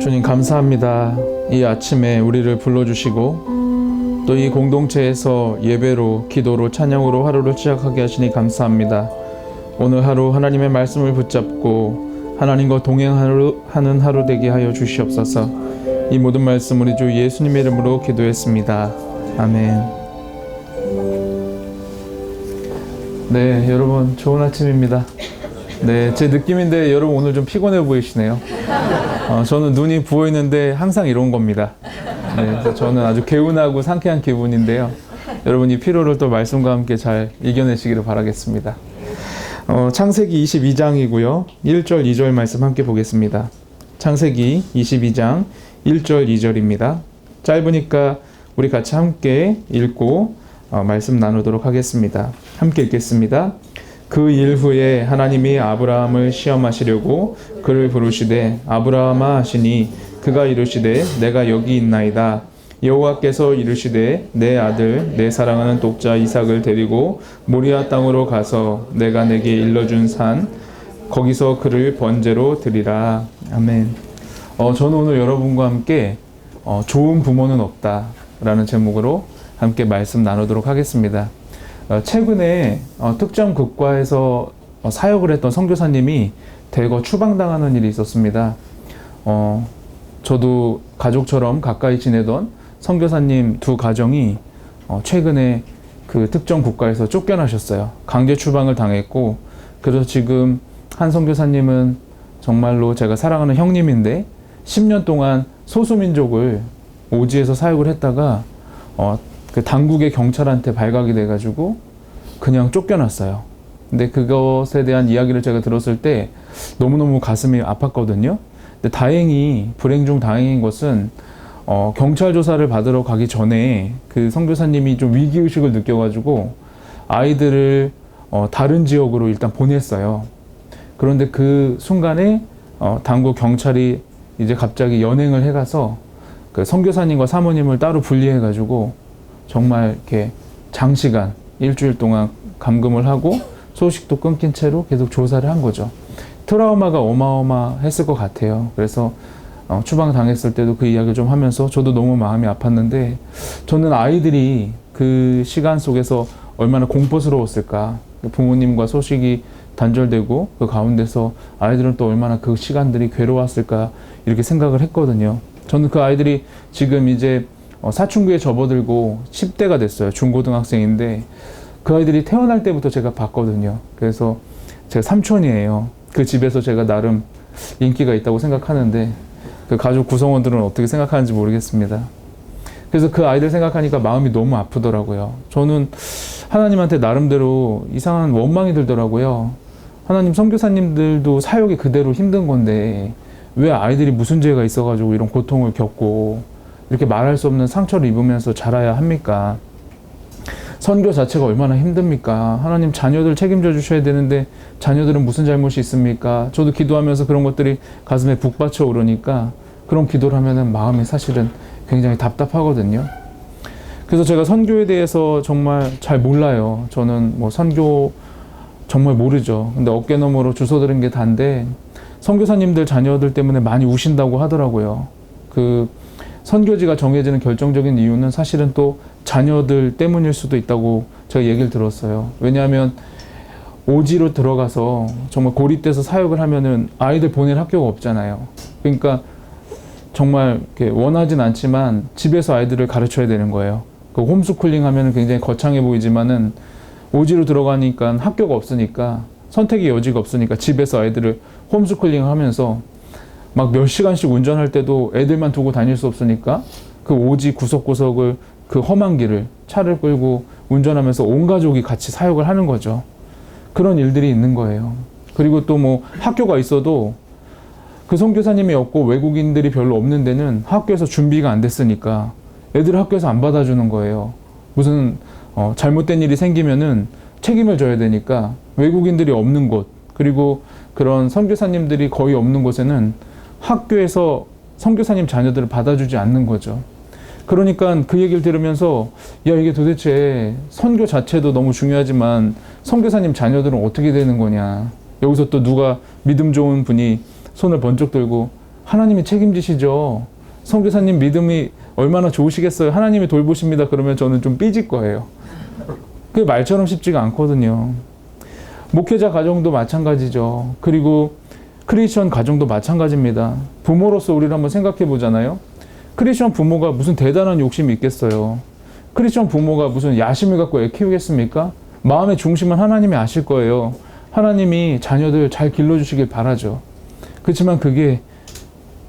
주님 감사합니다. 이 아침에 우리를 불러주시고 또 이 공동체에서 예배로, 기도로, 찬양으로 하루를 시작하게 하시니 감사합니다. 오늘 하루 하나님의 말씀을 붙잡고 하나님과 동행하는 하루 되게 하여 주시옵소서. 이 모든 말씀 우리 주 예수님의 이름으로 기도했습니다. 아멘. 네, 여러분 좋은 아침입니다. 네, 제 느낌인데 여러분 오늘 좀 피곤해 보이시네요. 저는 눈이 부어 있는데 항상 이런 겁니다. 네, 저는 아주 개운하고 상쾌한 기분인데요. 여러분 이 피로를 또 말씀과 함께 잘 이겨내시기를 바라겠습니다. 창세기 22장이고요. 1절, 2절 말씀 함께 보겠습니다. 창세기 22장 1절, 2절입니다. 짧으니까 우리 같이 함께 읽고 말씀 나누도록 하겠습니다. 함께 읽겠습니다. 그 일 후에 하나님이 아브라함을 시험하시려고 그를 부르시되 아브라함아 하시니 그가 이르시되 내가 여기 있나이다. 여호와께서 이르시되 내 아들 내 사랑하는 독자 이삭을 데리고 모리아 땅으로 가서 내가 내게 일러준 산 거기서 그를 번제로 드리라. 아멘. 저는 오늘 여러분과 함께 좋은 부모는 없다 라는 제목으로 함께 말씀 나누도록 하겠습니다. 최근에 특정 국가에서 사역을 했던 선교사님이 대거 추방당하는 일이 있었습니다. 저도 가족처럼 가까이 지내던 선교사님 두 가정이 최근에 그 특정 국가에서 쫓겨나셨어요. 강제 추방을 당했고, 그래서 지금 한 선교사님은 정말로 제가 사랑하는 형님인데 10년 동안 소수민족을 오지에서 사역을 했다가 그 당국의 경찰한테 발각이 돼가지고 그냥 쫓겨났어요. 근데 그것에 대한 이야기를 제가 들었을 때 너무너무 가슴이 아팠거든요. 근데 다행히, 불행 중 다행인 것은 경찰 조사를 받으러 가기 전에 그 선교사님이 좀 위기의식을 느껴가지고 아이들을 다른 지역으로 일단 보냈어요. 그런데 그 순간에 당국 경찰이 이제 갑자기 연행을 해가서 그 선교사님과 사모님을 따로 분리해가지고 정말 이렇게 장시간 일주일 동안 감금을 하고 소식도 끊긴 채로 계속 조사를 한 거죠. 트라우마가 어마어마했을 것 같아요. 그래서 추방 당했을 때도 그 이야기를 좀 하면서 저도 너무 마음이 아팠는데, 저는 아이들이 그 시간 속에서 얼마나 공포스러웠을까. 부모님과 소식이 단절되고 그 가운데서 아이들은 또 얼마나 그 시간들이 괴로웠을까 이렇게 생각을 했거든요. 저는 그 아이들이 지금 이제 사춘기에 접어들고 10대가 됐어요. 중고등학생인데 그 아이들이 태어날 때부터 제가 봤거든요. 그래서 제가 삼촌이에요. 그 집에서 제가 나름 인기가 있다고 생각하는데 그 가족 구성원들은 어떻게 생각하는지 모르겠습니다. 그래서 그 아이들 생각하니까 마음이 너무 아프더라고요. 저는 하나님한테 나름대로 이상한 원망이 들더라고요. 하나님, 선교사님들도 사역이 그대로 힘든 건데 왜 아이들이 무슨 죄가 있어가지고 이런 고통을 겪고 이렇게 말할 수 없는 상처를 입으면서 자라야 합니까? 선교 자체가 얼마나 힘듭니까? 하나님, 자녀들 책임져 주셔야 되는데 자녀들은 무슨 잘못이 있습니까? 저도 기도하면서 그런 것들이 가슴에 북받쳐 오르니까 그런 기도를 하면은 마음이 사실은 굉장히 답답하거든요. 그래서 제가 선교에 대해서 정말 잘 몰라요. 저는 뭐 선교 정말 모르죠. 근데 어깨너머로 주워들은 게 단데 선교사님들 자녀들 때문에 많이 우신다고 하더라고요. 그 선교지가 정해지는 결정적인 이유는 사실은 또 자녀들 때문일 수도 있다고 제가 얘기를 들었어요. 왜냐하면 오지로 들어가서 정말 고립돼서 사역을 하면은 아이들 보낼 학교가 없잖아요. 그러니까 정말 이렇게 원하진 않지만 집에서 아이들을 가르쳐야 되는 거예요. 그 홈스쿨링 하면은 굉장히 거창해 보이지만은 오지로 들어가니까 학교가 없으니까, 선택의 여지가 없으니까 집에서 아이들을 홈스쿨링 하면서 막 몇 시간씩 운전할 때도 애들만 두고 다닐 수 없으니까 그 오지 구석구석을, 그 험한 길을 차를 끌고 운전하면서 온 가족이 같이 사역을 하는 거죠. 그런 일들이 있는 거예요. 그리고 또 뭐 학교가 있어도 그 선교사님이 없고 외국인들이 별로 없는 데는 학교에서 준비가 안 됐으니까 애들을 학교에서 안 받아주는 거예요. 무슨 잘못된 일이 생기면은 책임을 져야 되니까 외국인들이 없는 곳, 그리고 그런 선교사님들이 거의 없는 곳에는 학교에서 선교사님 자녀들을 받아주지 않는 거죠. 그러니까 그 얘기를 들으면서 야, 이게 도대체 선교 자체도 너무 중요하지만 선교사님 자녀들은 어떻게 되는 거냐. 여기서 또 누가 믿음 좋은 분이 손을 번쩍 들고 하나님이 책임지시죠. 선교사님 믿음이 얼마나 좋으시겠어요. 하나님이 돌보십니다. 그러면 저는 좀 삐질 거예요. 그게 말처럼 쉽지가 않거든요. 목회자 가정도 마찬가지죠. 그리고 크리스천 가정도 마찬가지입니다. 부모로서 우리를 한번 생각해 보잖아요. 크리스천 부모가 무슨 대단한 욕심이 있겠어요. 크리스천 부모가 무슨 야심을 갖고 애 키우겠습니까? 마음의 중심은 하나님이 아실 거예요. 하나님이 자녀들 잘 길러주시길 바라죠. 그렇지만 그게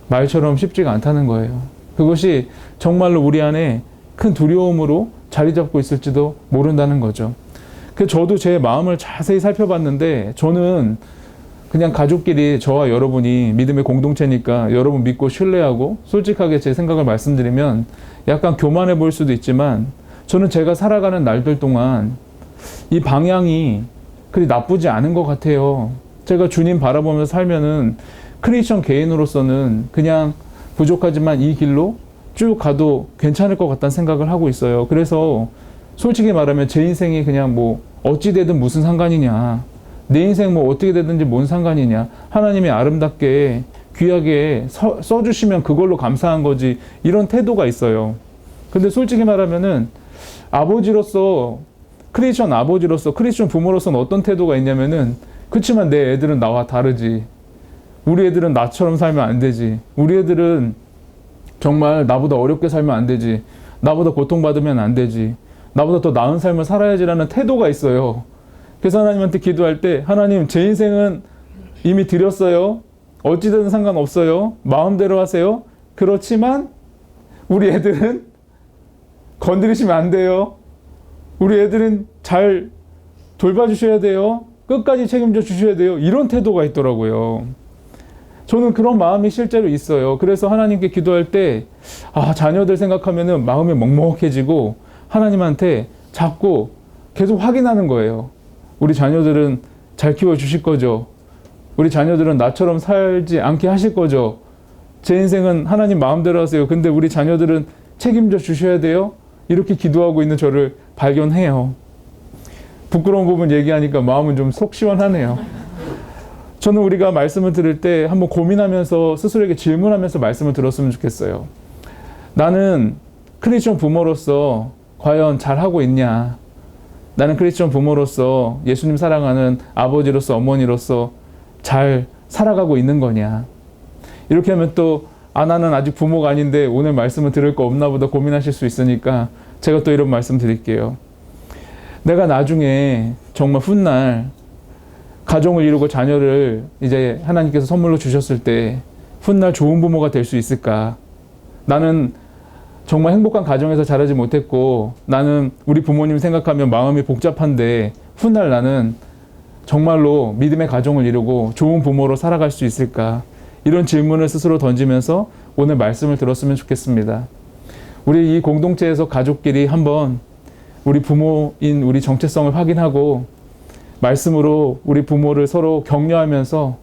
말처럼 쉽지가 않다는 거예요. 그것이 정말로 우리 안에 큰 두려움으로 자리 잡고 있을지도 모른다는 거죠. 그래서 저도 제 마음을 자세히 살펴봤는데 저는 그냥 가족끼리 저와 여러분이 믿음의 공동체니까 여러분 믿고 신뢰하고 솔직하게 제 생각을 말씀드리면 약간 교만해 보일 수도 있지만 저는 제가 살아가는 날들 동안 이 방향이 그리 나쁘지 않은 것 같아요. 제가 주님 바라보면서 살면은 크리스천 개인으로서는 그냥 부족하지만 이 길로 쭉 가도 괜찮을 것 같다는 생각을 하고 있어요. 그래서 솔직히 말하면 제 인생이 그냥 뭐 어찌 되든 무슨 상관이냐, 내 인생 뭐 어떻게 되든지 뭔 상관이냐, 하나님이 아름답게 귀하게 써주시면 그걸로 감사한 거지, 이런 태도가 있어요. 근데 솔직히 말하면은 아버지로서, 크리스천 아버지로서, 크리스천 부모로서는 어떤 태도가 있냐면은, 그치만 내 애들은 나와 다르지, 우리 애들은 나처럼 살면 안 되지, 우리 애들은 정말 나보다 어렵게 살면 안 되지, 나보다 고통받으면 안 되지, 나보다 더 나은 삶을 살아야지라는 태도가 있어요. 그래서 하나님한테 기도할 때, 하나님 제 인생은 이미 드렸어요. 어찌되든 상관없어요. 마음대로 하세요. 그렇지만 우리 애들은 건드리시면 안 돼요. 우리 애들은 잘 돌봐주셔야 돼요. 끝까지 책임져 주셔야 돼요. 이런 태도가 있더라고요. 저는 그런 마음이 실제로 있어요. 그래서 하나님께 기도할 때 자녀들 생각하면은 마음이 먹먹해지고 하나님한테 자꾸 계속 확인하는 거예요. 우리 자녀들은 잘 키워주실 거죠? 우리 자녀들은 나처럼 살지 않게 하실 거죠? 제 인생은 하나님 마음대로 하세요. 근데 우리 자녀들은 책임져 주셔야 돼요? 이렇게 기도하고 있는 저를 발견해요. 부끄러운 부분 얘기하니까 마음은 좀 속 시원하네요. 저는 우리가 말씀을 들을 때 한번 고민하면서 스스로에게 질문하면서 말씀을 들었으면 좋겠어요. 나는 크리스천 부모로서 과연 잘하고 있냐? 나는 크리스천 부모로서 예수님 사랑하는 아버지로서 어머니로서 잘 살아가고 있는 거냐? 이렇게 하면 또 나는 아직 부모가 아닌데 오늘 말씀을 들을 거 없나 보다 고민하실 수 있으니까 제가 또 이런 말씀 드릴게요. 내가 나중에 정말 훗날 가정을 이루고 자녀를 이제 하나님께서 선물로 주셨을 때 훗날 좋은 부모가 될 수 있을까? 나는 정말 행복한 가정에서 자라지 못했고 나는 우리 부모님 생각하면 마음이 복잡한데 훗날 나는 정말로 믿음의 가정을 이루고 좋은 부모로 살아갈 수 있을까? 이런 질문을 스스로 던지면서 오늘 말씀을 들었으면 좋겠습니다. 우리 이 공동체에서 가족끼리 한번 우리 부모인 우리 정체성을 확인하고 말씀으로 우리 부모를 서로 격려하면서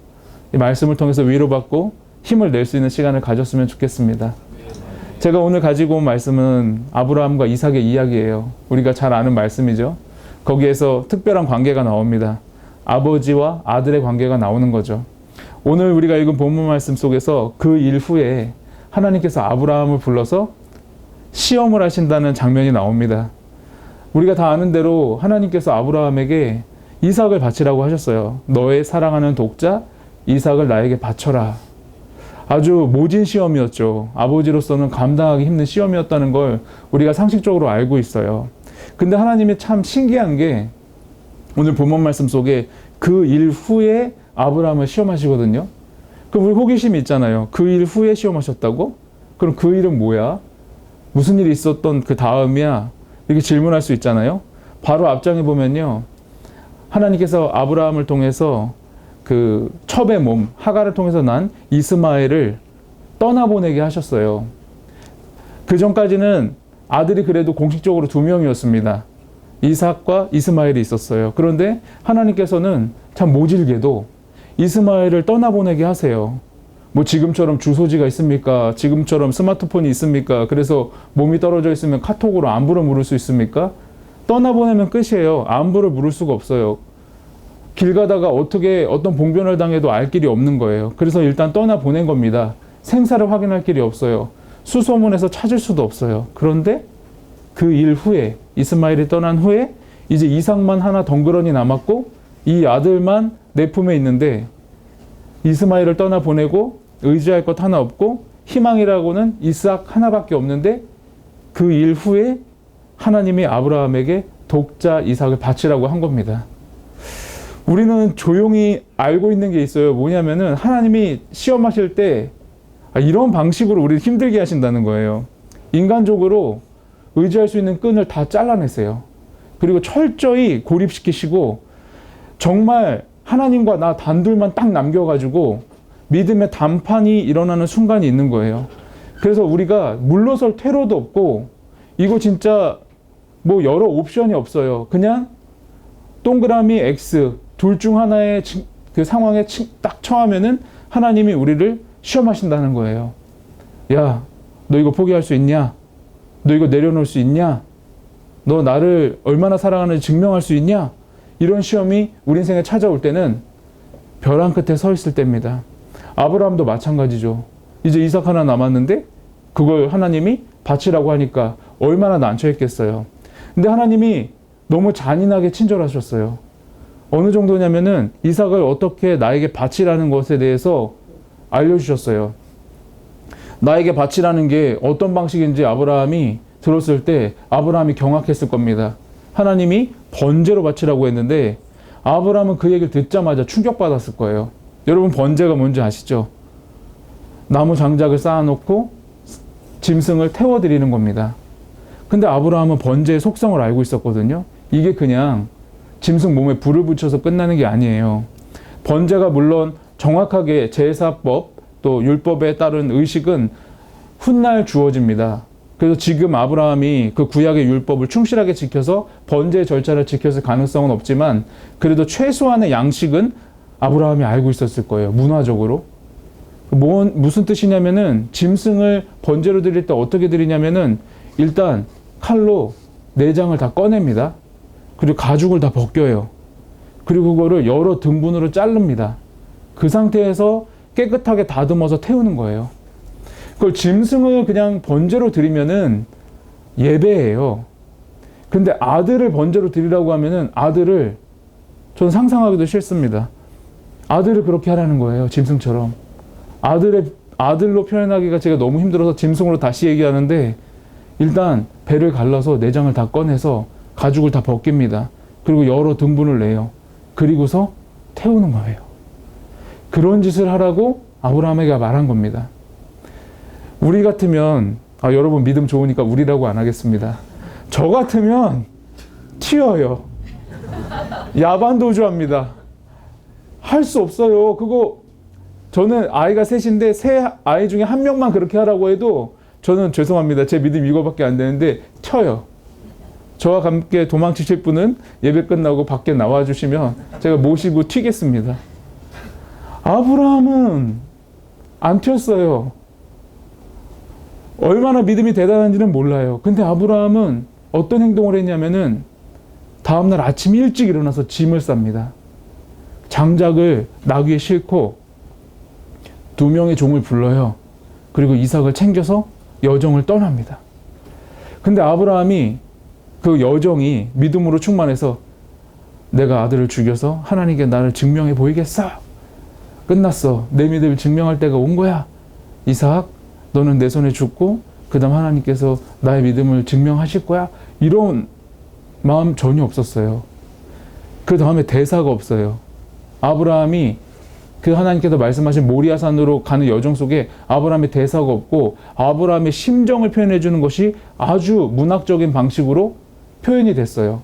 이 말씀을 통해서 위로받고 힘을 낼 수 있는 시간을 가졌으면 좋겠습니다. 제가 오늘 가지고 온 말씀은 아브라함과 이삭의 이야기예요. 우리가 잘 아는 말씀이죠. 거기에서 특별한 관계가 나옵니다. 아버지와 아들의 관계가 나오는 거죠. 오늘 우리가 읽은 본문 말씀 속에서 그 일 후에 하나님께서 아브라함을 불러서 시험을 하신다는 장면이 나옵니다. 우리가 다 아는 대로 하나님께서 아브라함에게 이삭을 바치라고 하셨어요. 너의 사랑하는 독자 이삭을 나에게 바쳐라. 아주 모진 시험이었죠. 아버지로서는 감당하기 힘든 시험이었다는 걸 우리가 상식적으로 알고 있어요. 근데 하나님이 참 신기한 게 오늘 본문 말씀 속에 그 일 후에 아브라함을 시험하시거든요. 그럼 우리 호기심이 있잖아요. 그 일 후에 시험하셨다고? 그럼 그 일은 뭐야? 무슨 일이 있었던 그 다음이야? 이렇게 질문할 수 있잖아요. 바로 앞장에 보면요. 하나님께서 아브라함을 통해서 그 첩의 몸, 하갈을 통해서 난 이스마엘을 떠나보내게 하셨어요. 그 전까지는 아들이 그래도 공식적으로 2명이었습니다. 이삭과 이스마엘이 있었어요. 그런데 하나님께서는 참 모질게도 이스마엘을 떠나보내게 하세요. 뭐 지금처럼 주소지가 있습니까? 지금처럼 스마트폰이 있습니까? 그래서 몸이 떨어져 있으면 카톡으로 안부를 물을 수 있습니까? 떠나보내면 끝이에요. 안부를 물을 수가 없어요. 길 가다가 어떻게 어떤 봉변을 당해도 알 길이 없는 거예요. 그래서 일단 떠나보낸 겁니다. 생사를 확인할 길이 없어요. 수소문에서 찾을 수도 없어요. 그런데 그 일 후에, 이스마엘이 떠난 후에 이제 이삭만 하나 덩그러니 남았고 이 아들만 내 품에 있는데, 이스마엘을 떠나보내고 의지할 것 하나 없고 희망이라고는 이삭 하나밖에 없는데, 그 일 후에 하나님이 아브라함에게 독자 이삭을 바치라고 한 겁니다. 우리는 조용히 알고 있는 게 있어요. 뭐냐면은 하나님이 시험하실 때 이런 방식으로 우리를 힘들게 하신다는 거예요. 인간적으로 의지할 수 있는 끈을 다 잘라내세요. 그리고 철저히 고립시키시고 정말 하나님과 나 단둘만 딱 남겨가지고 믿음의 단판이 일어나는 순간이 있는 거예요. 그래서 우리가 물러설 퇴로도 없고 이거 진짜 뭐 여러 옵션이 없어요. 그냥 동그라미 X 둘 중 하나의 그 상황에 딱 처하면은 하나님이 우리를 시험하신다는 거예요. 야, 너 이거 포기할 수 있냐? 너 이거 내려놓을 수 있냐? 너 나를 얼마나 사랑하는지 증명할 수 있냐? 이런 시험이 우리 인생에 찾아올 때는 벼랑 끝에 서 있을 때입니다. 아브라함도 마찬가지죠. 이제 이삭 하나 남았는데 그걸 하나님이 바치라고 하니까 얼마나 난처했겠어요. 근데 하나님이 너무 잔인하게 친절하셨어요. 어느 정도냐면은 이삭을 어떻게 나에게 바치라는 것에 대해서 알려주셨어요. 나에게 바치라는 게 어떤 방식인지 아브라함이 들었을 때 아브라함이 경악했을 겁니다. 하나님이 번제로 바치라고 했는데 아브라함은 그 얘기를 듣자마자 충격받았을 거예요. 여러분, 번제가 뭔지 아시죠? 나무 장작을 쌓아놓고 짐승을 태워드리는 겁니다. 근데 아브라함은 번제의 속성을 알고 있었거든요. 이게 그냥 짐승 몸에 불을 붙여서 끝나는 게 아니에요. 번제가 물론 정확하게 제사법 또 율법에 따른 의식은 훗날 주어집니다. 그래서 지금 아브라함이 그 구약의 율법을 충실하게 지켜서 번제의 절차를 지켰을 가능성은 없지만 그래도 최소한의 양식은 아브라함이 알고 있었을 거예요. 문화적으로. 무슨 뜻이냐면은 짐승을 번제로 드릴 때 어떻게 드리냐면은 일단 칼로 내장을 다 꺼냅니다. 그리고 가죽을 다 벗겨요. 그리고 그거를 여러 등분으로 자릅니다. 그 상태에서 깨끗하게 다듬어서 태우는 거예요. 그걸 짐승을 그냥 번제로 드리면은 예배예요. 근데 아들을 번제로 드리라고 하면은 아들을 전 상상하기도 싫습니다. 아들을 그렇게 하라는 거예요. 짐승처럼. 아들로 표현하기가 제가 너무 힘들어서 짐승으로 다시 얘기하는데 일단 배를 갈라서 내장을 다 꺼내서 가죽을 다 벗깁니다. 그리고 여러 등분을 내요. 그리고서 태우는 거예요. 그런 짓을 하라고 아브라함에게 말한 겁니다. 우리 같으면 여러분 믿음 좋으니까 우리라고 안 하겠습니다. 저 같으면 튀어요. 야반도주합니다. 할 수 없어요. 그거 저는 아이가 셋인데 세 아이 중에 한 명만 그렇게 하라고 해도 저는 죄송합니다. 제 믿음 이거밖에 안 되는데 튀어요. 저와 함께 도망치실 분은 예배 끝나고 밖에 나와주시면 제가 모시고 튀겠습니다. 아브라함은 안 튀었어요. 얼마나 믿음이 대단한지는 몰라요. 근데 아브라함은 어떤 행동을 했냐면은 다음날 아침 일찍 일어나서 짐을 쌉니다. 장작을 나귀에 싣고 2명의 종을 불러요. 그리고 이삭을 챙겨서 여정을 떠납니다. 근데 아브라함이 그 여정이 믿음으로 충만해서 내가 아들을 죽여서 하나님께 나를 증명해 보이겠어. 끝났어. 내 믿음을 증명할 때가 온 거야. 이삭, 너는 내 손에 죽고 그 다음 하나님께서 나의 믿음을 증명하실 거야. 이런 마음 전혀 없었어요. 그 다음에 대사가 없어요. 아브라함이 그 하나님께서 말씀하신 모리아산으로 가는 여정 속에 아브라함의 대사가 없고 아브라함의 심정을 표현해 주는 것이 아주 문학적인 방식으로 표현이 됐어요.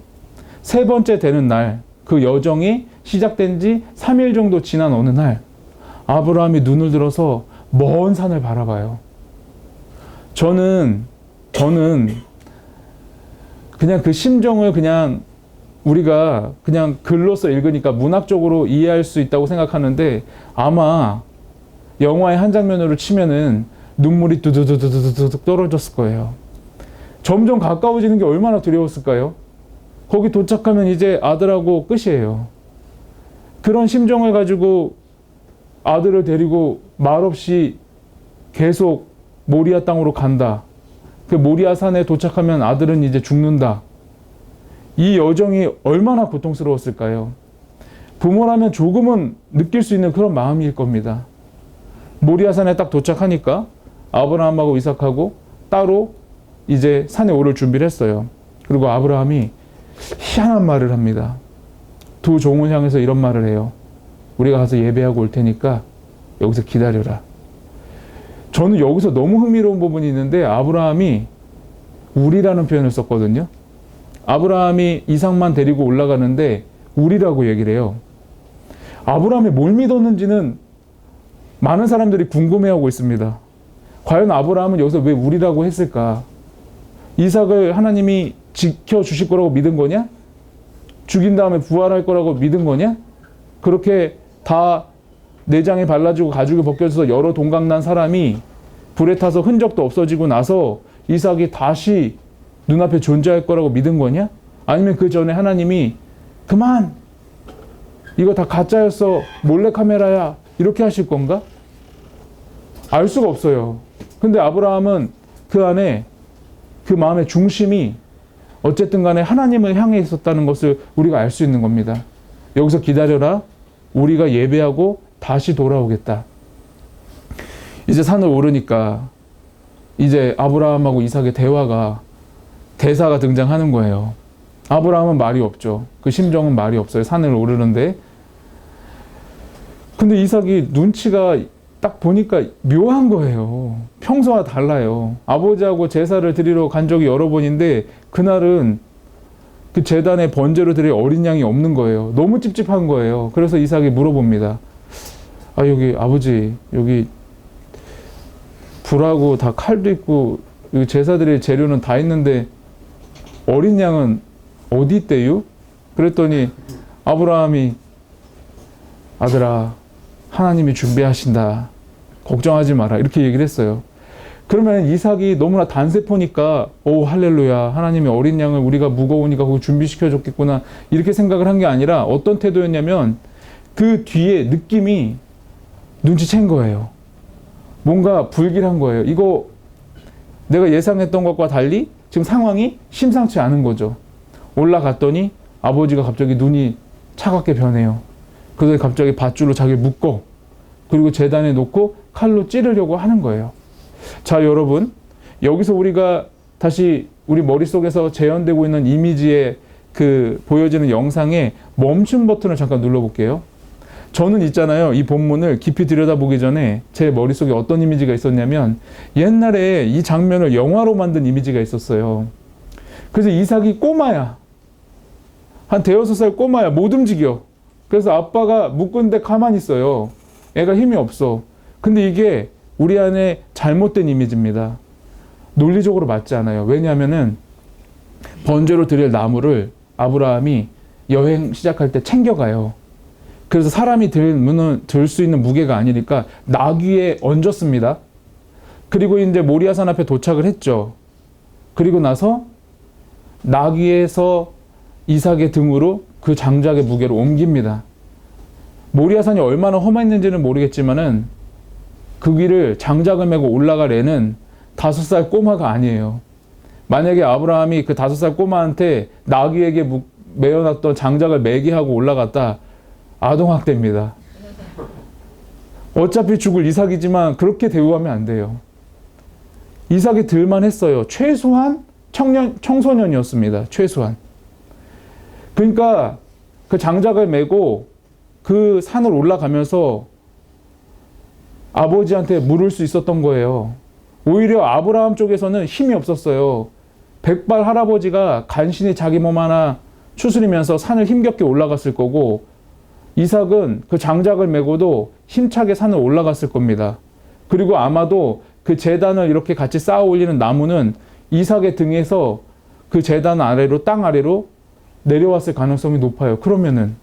세 번째 되는 날, 그 여정이 시작된 지 3일 정도 지난 어느 날 아브라함이 눈을 들어서 먼 산을 바라봐요. 저는 그냥 그 심정을 그냥 우리가 그냥 글로써 읽으니까 문학적으로 이해할 수 있다고 생각하는데 아마 영화의 한 장면으로 치면은 눈물이 두두두두두둑 떨어졌을 거예요. 점점 가까워지는 게 얼마나 두려웠을까요? 거기 도착하면 이제 아들하고 끝이에요. 그런 심정을 가지고 아들을 데리고 말없이 계속 모리아 땅으로 간다. 그 모리아 산에 도착하면 아들은 이제 죽는다. 이 여정이 얼마나 고통스러웠을까요? 부모라면 조금은 느낄 수 있는 그런 마음일 겁니다. 모리아 산에 딱 도착하니까 아브라함하고 이삭하고 따로 이제 산에 오를 준비를 했어요. 그리고 아브라함이 희한한 말을 합니다. 두 종을 향해서 이런 말을 해요. 우리가 가서 예배하고 올 테니까 여기서 기다려라. 저는 여기서 너무 흥미로운 부분이 있는데 아브라함이 우리라는 표현을 썼거든요. 아브라함이 이삭만 데리고 올라가는데 우리라고 얘기를 해요. 아브라함이 뭘 믿었는지는 많은 사람들이 궁금해하고 있습니다. 과연 아브라함은 여기서 왜 우리라고 했을까? 이삭을 하나님이 지켜주실 거라고 믿은 거냐? 죽인 다음에 부활할 거라고 믿은 거냐? 그렇게 다 내장이 발라지고 가죽이 벗겨져서 여러 동강난 사람이 불에 타서 흔적도 없어지고 나서 이삭이 다시 눈앞에 존재할 거라고 믿은 거냐? 아니면 그 전에 하나님이 그만! 이거 다 가짜였어. 몰래카메라야. 이렇게 하실 건가? 알 수가 없어요. 근데 아브라함은 그 안에 그 마음의 중심이 어쨌든 간에 하나님을 향해 있었다는 것을 우리가 알 수 있는 겁니다. 여기서 기다려라. 우리가 예배하고 다시 돌아오겠다. 이제 산을 오르니까 이제 아브라함하고 이삭의 대사가 등장하는 거예요. 아브라함은 말이 없죠. 그 심정은 말이 없어요. 산을 오르는데. 근데 이삭이 눈치가 딱 보니까 묘한 거예요. 평소와 달라요. 아버지하고 제사를 드리러 간 적이 여러 번인데 그날은 그 제단에 번제로 드릴 어린 양이 없는 거예요. 너무 찝찝한 거예요. 그래서 이삭이 물어봅니다. 아, 여기 아버지, 여기 불하고 다 칼도 있고 여기 제사 드릴 재료는 다 있는데 어린 양은 어디 있대요? 그랬더니 아브라함이 아들아, 하나님이 준비하신다. 걱정하지 마라. 이렇게 얘기를 했어요. 그러면 이삭이 너무나 단세포니까 오 할렐루야. 하나님이 어린 양을 우리가 무거우니까 그거 준비시켜줬겠구나. 이렇게 생각을 한 게 아니라 어떤 태도였냐면 그 뒤에 느낌이 눈치챈 거예요. 뭔가 불길한 거예요. 이거 내가 예상했던 것과 달리 지금 상황이 심상치 않은 거죠. 올라갔더니 아버지가 갑자기 눈이 차갑게 변해요. 그래서 갑자기 밧줄로 자기를 묶어 그리고 제단에 놓고 칼로 찌르려고 하는 거예요. 자, 여러분, 여기서 우리가 다시 우리 머릿속에서 재현되고 있는 이미지의 그 보여지는 영상에 멈춤 버튼을 잠깐 눌러볼게요. 저는 있잖아요. 이 본문을 깊이 들여다보기 전에 제 머릿속에 어떤 이미지가 있었냐면 옛날에 이 장면을 영화로 만든 이미지가 있었어요. 그래서 이삭이 꼬마야. 한 대여섯 살 꼬마야. 못 움직여. 그래서 아빠가 묶은데 가만히 있어요. 애가 힘이 없어. 근데 이게 우리 안에 잘못된 이미지입니다. 논리적으로 맞지 않아요. 왜냐하면은 번제로 드릴 나무를 아브라함이 여행 시작할 때 챙겨가요. 그래서 사람이 들 수 있는 무게가 아니니까 나귀에 얹었습니다. 그리고 이제 모리아산 앞에 도착을 했죠. 그리고 나서 나귀에서 이삭의 등으로 그 장작의 무게를 옮깁니다. 모리아산이 얼마나 험했는지는 모르겠지만은 그 길을 장작을 메고 올라갈 애는 5살 꼬마가 아니에요. 만약에 아브라함이 그 5살 꼬마한테 나귀에게 메어놨던 장작을 매게 하고 올라갔다, 아동학대입니다. 어차피 죽을 이삭이지만 그렇게 대우하면 안 돼요. 이삭이 들만 했어요. 최소한 청소년이었습니다. 최소한. 그러니까 그 장작을 메고 그 산을 올라가면서 아버지한테 물을 수 있었던 거예요. 오히려 아브라함 쪽에서는 힘이 없었어요. 백발 할아버지가 간신히 자기 몸 하나 추스리면서 산을 힘겹게 올라갔을 거고 이삭은 그 장작을 메고도 힘차게 산을 올라갔을 겁니다. 그리고 아마도 그 제단을 이렇게 같이 쌓아 올리는 나무는 이삭의 등에서 그 제단 아래로 땅 아래로 내려왔을 가능성이 높아요. 그러면은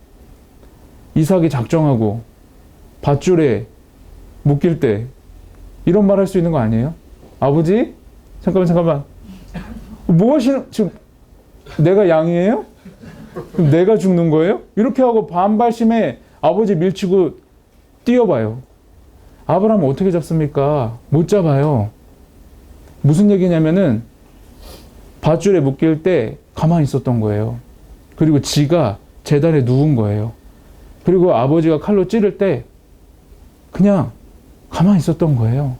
이삭이 작정하고 밧줄에 묶일 때 이런 말 할 수 있는 거 아니에요? 아버지? 잠깐만. 뭐 하시는, 지금 내가 양이에요? 그럼 내가 죽는 거예요? 이렇게 하고 반발심에 아버지 밀치고 뛰어봐요. 아브라함은 어떻게 잡습니까? 못 잡아요. 무슨 얘기냐면은 밧줄에 묶일 때 가만히 있었던 거예요. 그리고 지가 제단에 누운 거예요. 그리고 아버지가 칼로 찌를 때 그냥 가만히 있었던 거예요.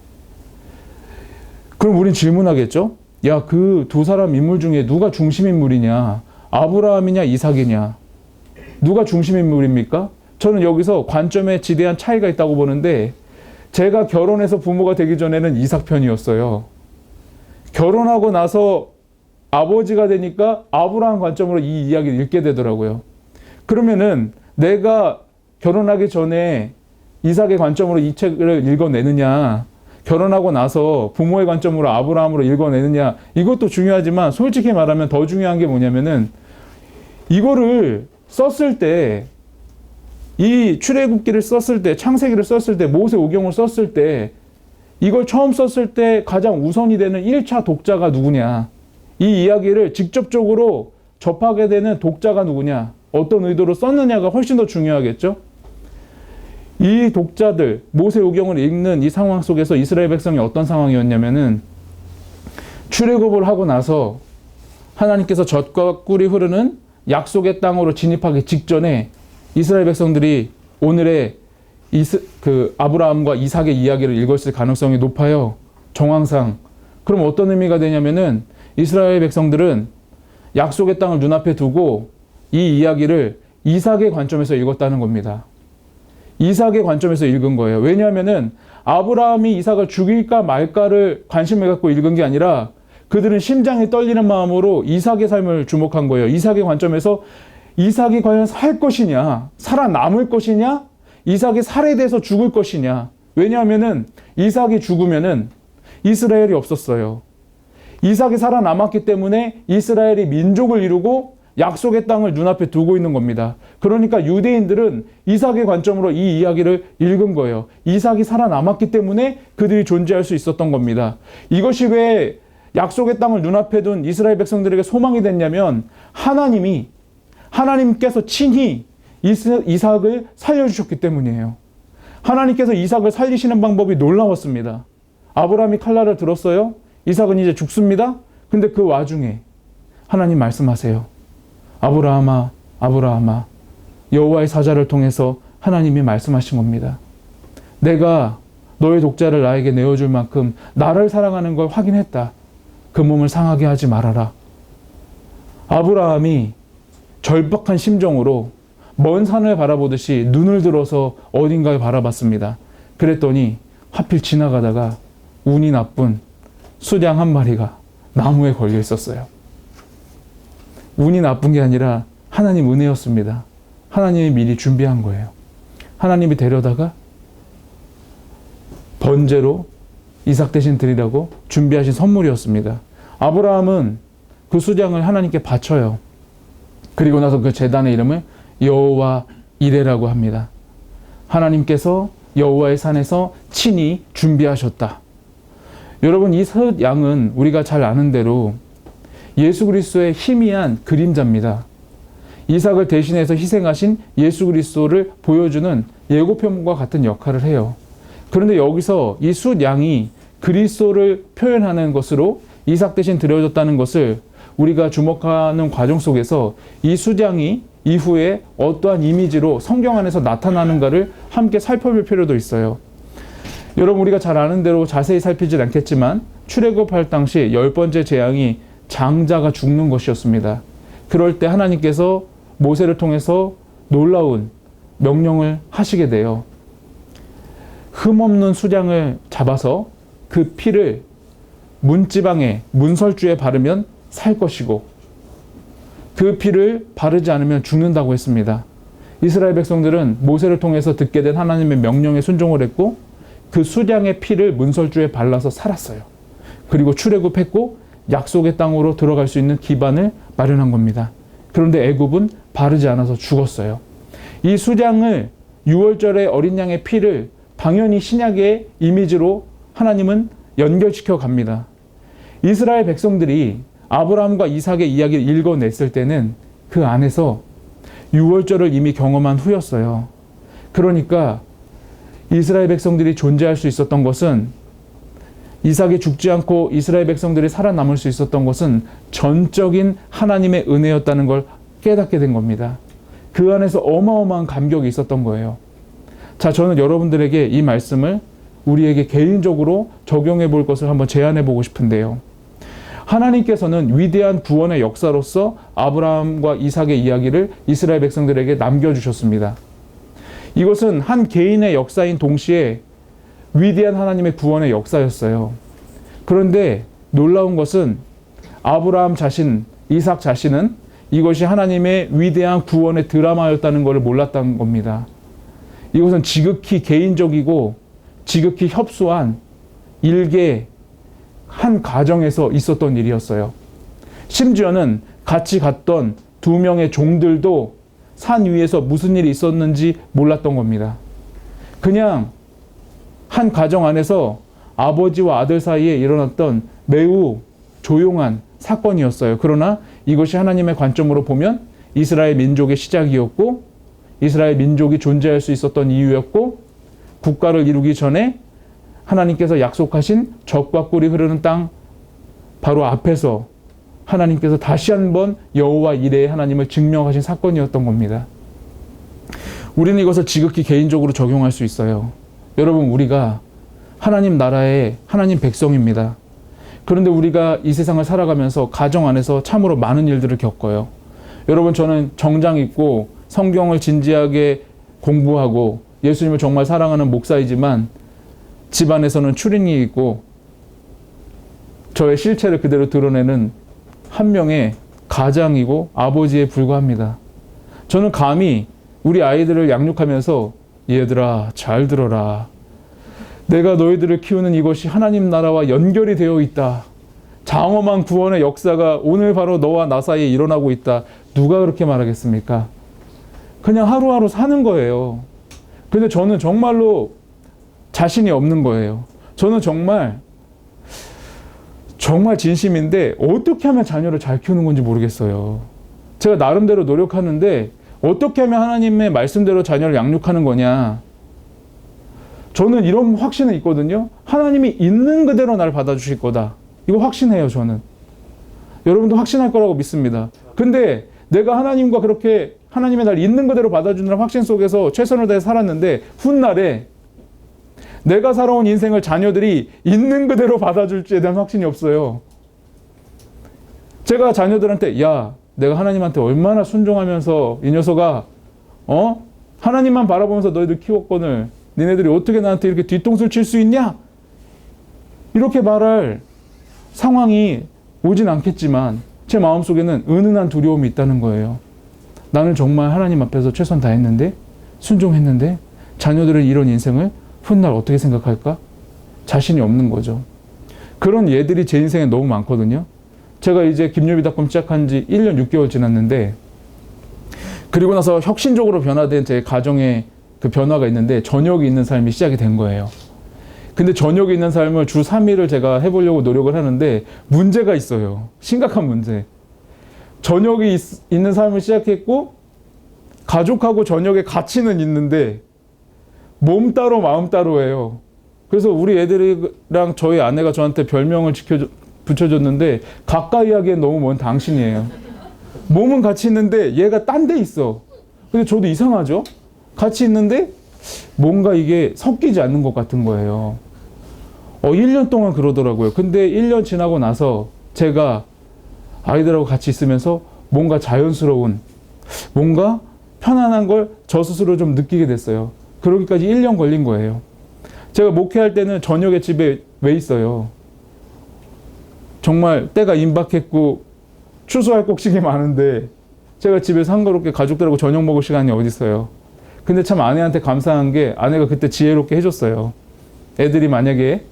그럼 우린 질문하겠죠? 야, 그 두 사람 인물 중에 누가 중심 인물이냐? 아브라함이냐, 이삭이냐? 누가 중심 인물입니까? 저는 여기서 관점에 지대한 차이가 있다고 보는데, 제가 결혼해서 부모가 되기 전에는 이삭 편이었어요. 결혼하고 나서 아버지가 되니까 아브라함 관점으로 이 이야기를 읽게 되더라고요. 그러면은 내가 결혼하기 전에 이삭의 관점으로 이 책을 읽어내느냐, 결혼하고 나서 부모의 관점으로 아브라함으로 읽어내느냐, 이것도 중요하지만 솔직히 말하면 더 중요한 게 뭐냐면은 이거를 썼을 때, 이 출애굽기를 썼을 때, 창세기를 썼을 때, 모세오경을 썼을 때, 이걸 처음 썼을 때 가장 우선이 되는 1차 독자가 누구냐, 이 이야기를 직접적으로 접하게 되는 독자가 누구냐, 어떤 의도로 썼느냐가 훨씬 더 중요하겠죠. 이 독자들, 모세오경을 읽는 이 상황 속에서 이스라엘 백성이 어떤 상황이었냐면은, 출애굽을 하고 나서 하나님께서 젖과 꿀이 흐르는 약속의 땅으로 진입하기 직전에 이스라엘 백성들이 오늘의 아브라함과 이삭의 이야기를 읽었을 가능성이 높아요. 정황상. 그럼 어떤 의미가 되냐면은 이스라엘 백성들은 약속의 땅을 눈앞에 두고 이 이야기를 이삭의 관점에서 읽었다는 겁니다. 이삭의 관점에서 읽은 거예요. 왜냐하면은 아브라함이 이삭을 죽일까 말까를 관심을 갖고 읽은 게 아니라 그들은 심장이 떨리는 마음으로 이삭의 삶을 주목한 거예요. 이삭의 관점에서 이삭이 과연 살 것이냐, 살아남을 것이냐, 이삭이 살해돼서 죽을 것이냐. 왜냐하면은 이삭이 죽으면은 이스라엘이 없었어요. 이삭이 살아남았기 때문에 이스라엘이 민족을 이루고 약속의 땅을 눈앞에 두고 있는 겁니다. 그러니까 유대인들은 이삭의 관점으로 이 이야기를 읽은 거예요. 이삭이 살아남았기 때문에 그들이 존재할 수 있었던 겁니다. 이것이 왜 약속의 땅을 눈앞에 둔 이스라엘 백성들에게 소망이 됐냐면, 하나님께서 친히 이삭을 살려주셨기 때문이에요. 하나님께서 이삭을 살리시는 방법이 놀라웠습니다. 아브라함이 칼날을 들었어요. 이삭은 이제 죽습니다. 근데 그 와중에 하나님 말씀하세요. 아브라함아, 아브라함아. 여호와의 사자를 통해서 하나님이 말씀하신 겁니다. 내가 너의 독자를 나에게 내어줄 만큼 나를 사랑하는 걸 확인했다. 그 몸을 상하게 하지 말아라. 아브라함이 절박한 심정으로 먼 산을 바라보듯이 눈을 들어서 어딘가를 바라봤습니다. 그랬더니 하필 지나가다가 운이 나쁜 수량 한 마리가 나무에 걸려 있었어요. 운이 나쁜 게 아니라 하나님 은혜였습니다. 하나님이 미리 준비한 거예요. 하나님이 데려다가 번제로 이삭 대신 드리라고 준비하신 선물이었습니다. 아브라함은 그 수량을 하나님께 바쳐요. 그리고 나서 그 제단의 이름을 여호와 이레라고 합니다. 하나님께서 여호와의 산에서 친히 준비하셨다. 여러분, 이 첫 양은 우리가 잘 아는 대로 예수 그리스도의 희미한 그림자입니다. 이삭을 대신해서 희생하신 예수 그리스도를 보여주는 예고편과 같은 역할을 해요. 그런데 여기서 이 숫 양이 그리스도를 표현하는 것으로 이삭 대신 드려졌다는 것을 우리가 주목하는 과정 속에서 이 숫 양이 이후에 어떠한 이미지로 성경 안에서 나타나는가를 함께 살펴볼 필요도 있어요. 여러분, 우리가 잘 아는 대로 자세히 살피진 않겠지만 출애굽할 당시 10번째 재앙이 장자가 죽는 것이었습니다. 그럴 때 하나님께서 모세를 통해서 놀라운 명령을 하시게 돼요. 흠없는 수량을 잡아서 그 피를 문지방에, 문설주에 바르면 살 것이고 그 피를 바르지 않으면 죽는다고 했습니다. 이스라엘 백성들은 모세를 통해서 듣게 된 하나님의 명령에 순종을 했고 그 수량의 피를 문설주에 발라서 살았어요. 그리고 출애굽했고 약속의 땅으로 들어갈 수 있는 기반을 마련한 겁니다. 그런데 애굽은 바르지 않아서 죽었어요. 이 수량을 6월절의 어린 양의 피를 당연히 신약의 이미지로 하나님은 연결시켜 갑니다. 이스라엘 백성들이 아브라함과 이삭의 이야기를 읽어냈을 때는 그 안에서 6월절을 이미 경험한 후였어요. 그러니까 이스라엘 백성들이 존재할 수 있었던 것은, 이삭이 죽지 않고 이스라엘 백성들이 살아남을 수 있었던 것은 전적인 하나님의 은혜였다는 걸 깨닫게 된 겁니다. 그 안에서 어마어마한 감격이 있었던 거예요. 자, 저는 여러분들에게 이 말씀을 우리에게 개인적으로 적용해 볼 것을 한번 제안해 보고 싶은데요. 하나님께서는 위대한 구원의 역사로서 아브라함과 이삭의 이야기를 이스라엘 백성들에게 남겨주셨습니다. 이것은 한 개인의 역사인 동시에 위대한 하나님의 구원의 역사였어요. 그런데 놀라운 것은 아브라함 자신, 이삭 자신은 이것이 하나님의 위대한 구원의 드라마였다는 것을 몰랐다는 겁니다. 이것은 지극히 개인적이고 지극히 협소한 일개 한 가정에서 있었던 일이었어요. 심지어는 같이 갔던 두 명의 종들도 산 위에서 무슨 일이 있었는지 몰랐던 겁니다. 그냥 한 가정 안에서 아버지와 아들 사이에 일어났던 매우 조용한 사건이었어요. 그러나 이것이 하나님의 관점으로 보면 이스라엘 민족의 시작이었고, 이스라엘 민족이 존재할 수 있었던 이유였고, 국가를 이루기 전에 하나님께서 약속하신 젖과 꿀이 흐르는 땅 바로 앞에서 하나님께서 다시 한번 여호와 이레의 하나님을 증명하신 사건이었던 겁니다. 우리는 이것을 지극히 개인적으로 적용할 수 있어요. 여러분, 우리가 하나님 나라의 하나님 백성입니다. 그런데 우리가 이 세상을 살아가면서 가정 안에서 참으로 많은 일들을 겪어요. 여러분, 저는 정장 입고 성경을 진지하게 공부하고 예수님을 정말 사랑하는 목사이지만 집안에서는 추리닝이 있고 저의 실체를 그대로 드러내는 한 명의 가장이고 아버지에 불과합니다. 저는 감히 우리 아이들을 양육하면서 얘들아 잘 들어라. 내가 너희들을 키우는 이것이 하나님 나라와 연결이 되어 있다. 장엄한 구원의 역사가 오늘 바로 너와 나 사이에 일어나고 있다. 누가 그렇게 말하겠습니까? 그냥 하루하루 사는 거예요. 근데 저는 정말로 자신이 없는 거예요. 저는 정말 진심인데 어떻게 하면 자녀를 잘 키우는 건지 모르겠어요. 제가 나름대로 노력하는데 어떻게 하면 하나님의 말씀대로 자녀를 양육하는 거냐. 저는 이런 확신은 있거든요. 하나님이 있는 그대로 나를 받아주실 거다. 이거 확신해요, 저는. 여러분도 확신할 거라고 믿습니다. 근데 내가 하나님과 그렇게 하나님의 날 있는 그대로 받아주는 확신 속에서 최선을 다해 살았는데 훗날에 내가 살아온 인생을 자녀들이 있는 그대로 받아줄지에 대한 확신이 없어요. 제가 자녀들한테 야, 내가 하나님한테 얼마나 순종하면서 이 녀석아 하나님만 바라보면서 너희들 키웠거늘 니네들이 어떻게 나한테 이렇게 뒤통수를 칠 수 있냐? 이렇게 말할 상황이 오진 않겠지만 제 마음속에는 은은한 두려움이 있다는 거예요. 나는 정말 하나님 앞에서 최선 다했는데, 순종했는데 자녀들은 이런 인생을 훗날 어떻게 생각할까? 자신이 없는 거죠. 그런 예들이 제 인생에 너무 많거든요. 제가 이제 김유비닷컴 시작한 지 1년 6개월 지났는데, 그리고 나서 혁신적으로 변화된 제 가정의 그 변화가 있는데 저녁이 있는 삶이 시작이 된 거예요. 근데 저녁이 있는 삶을 주 3일을 제가 해보려고 노력을 하는데 문제가 있어요. 심각한 문제. 저녁이 있는 삶을 시작했고 가족하고 저녁에 같이는 있는데 몸 따로 마음 따로예요. 그래서 우리 애들이랑 저희 아내가 저한테 별명을 붙여줬는데 가까이 하기엔 너무 먼 당신이에요. 몸은 같이 있는데 얘가 딴 데 있어. 근데 저도 이상하죠? 같이 있는데 뭔가 이게 섞이지 않는 것 같은 거예요. 1년 동안 그러더라고요. 근데 1년 지나고 나서 제가 아이들하고 같이 있으면서 뭔가 자연스러운, 뭔가 편안한 걸 저 스스로 좀 느끼게 됐어요. 그러기까지 1년 걸린 거예요. 제가 목회할 때는 저녁에 집에 왜 있어요? 정말 때가 임박했고 추수할 곡식이 많은데 제가 집에서 한가롭게 가족들하고 저녁 먹을 시간이 어디 있어요? 근데 참 아내한테 감사한 게 아내가 그때 지혜롭게 해줬어요. 애들이 만약에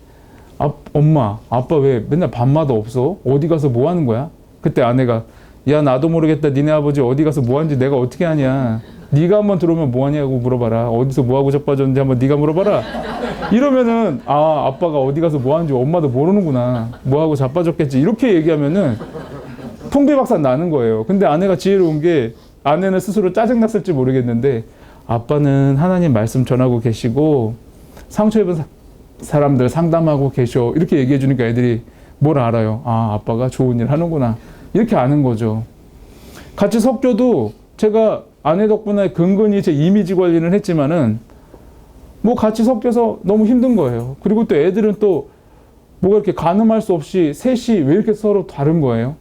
엄마, 아빠 왜 맨날 밤마다 없어? 어디 가서 뭐 하는 거야? 그때 아내가 야, 나도 모르겠다. 니네 아버지 어디 가서 뭐 하는지 내가 어떻게 아냐? 네가 한번 들어오면 뭐 하냐고 물어봐라. 어디서 뭐 하고 자빠졌는지 한번 네가 물어봐라. 이러면은 아빠가 어디 가서 뭐 하는지 엄마도 모르는구나. 뭐 하고 자빠졌겠지. 이렇게 얘기하면은 풍비박산 나는 거예요. 근데 아내가 지혜로운 게 아내는 스스로 짜증났을지 모르겠는데 아빠는 하나님 말씀 전하고 계시고 상처 입은 사람들 상담하고 계셔. 이렇게 얘기해 주니까 애들이 뭘 알아요. 아, 아빠가 좋은 일 하는구나. 이렇게 아는 거죠. 같이 섞여도 제가 아내 덕분에 근근히 제 이미지 관리는 했지만은 뭐 같이 섞여서 너무 힘든 거예요. 그리고 또 애들은 또 뭐가 이렇게 가늠할 수 없이 셋이 왜 이렇게 서로 다른 거예요?